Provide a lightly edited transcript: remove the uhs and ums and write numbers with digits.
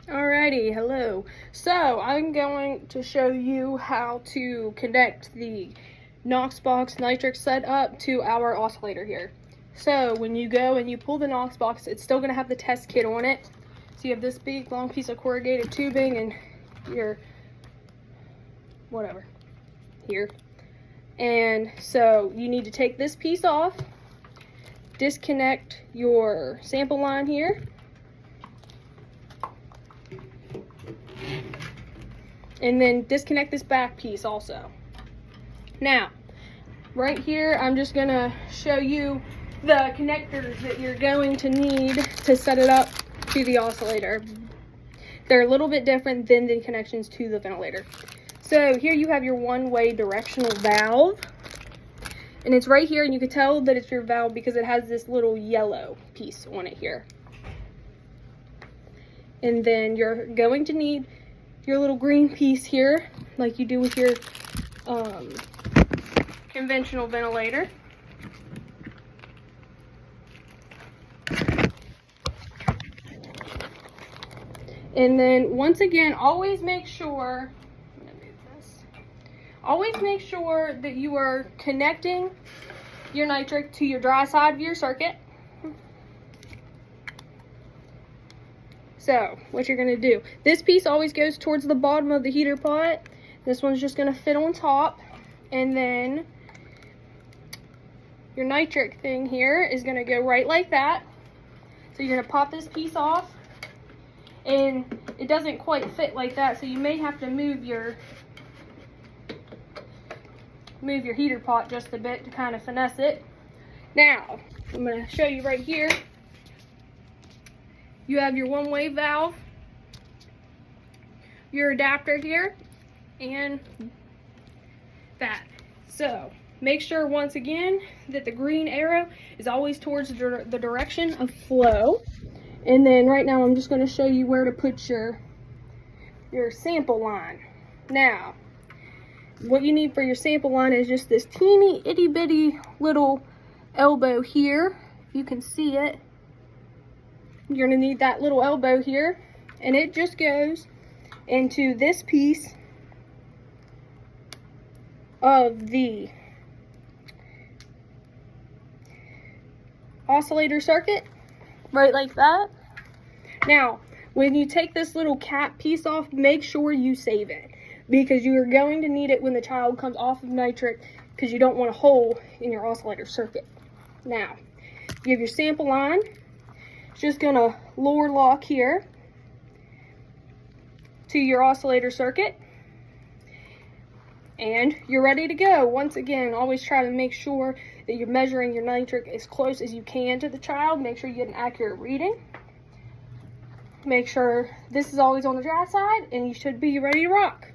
Alrighty, hello. So I'm going to show you how to connect the Knox box Nitric setup to our oscillator here. So when you go and you pull the Knox box, it's still going to have the test kit on it. So you have this big long piece of corrugated tubing and your whatever here. And so you need to take this piece off, disconnect your sample line here, and then disconnect this back piece also. Now, right here, I'm just gonna show you the connectors that you're going to need to set it up to the oscillator. They're a little bit different than the connections to the ventilator. So here you have your one-way directional valve, and it's right here, and you can tell that it's your valve because it has this little yellow piece on it here. And then you're going to need your little green piece here, like you do with your conventional ventilator. And then once again, always make sure that you are connecting your Nitric to your dry side of your circuit. So what you're going to do, this piece always goes towards the bottom of the heater pot. This one's just going to fit on top, and then your Nitric thing here is going to go right like that. So you're going to pop this piece off, and it doesn't quite fit like that, so you may have to move your heater pot just a bit to kind of finesse it. Now I'm going to show you right here. You have your one-way valve, your adapter here, and that. So make sure once again that the green arrow is always towards the direction of flow. And then right now I'm just going to show you where to put your sample line. Now, what you need for your sample line is just this teeny itty bitty little elbow here. You can see it. You're going to need that little elbow here, and it just goes into this piece of the oscillator circuit, right like that. Now, when you take this little cap piece off, make sure you save it, because you are going to need it when the child comes off of Nitric, because you don't want a hole in your oscillator circuit. Now, you have your sample line. It's just going to lower lock here to your oscillator circuit, and you're ready to go. Once again, always try to make sure that you're measuring your Nitric as close as you can to the child. Make sure you get an accurate reading. Make sure this is always on the dry side, and you should be ready to rock.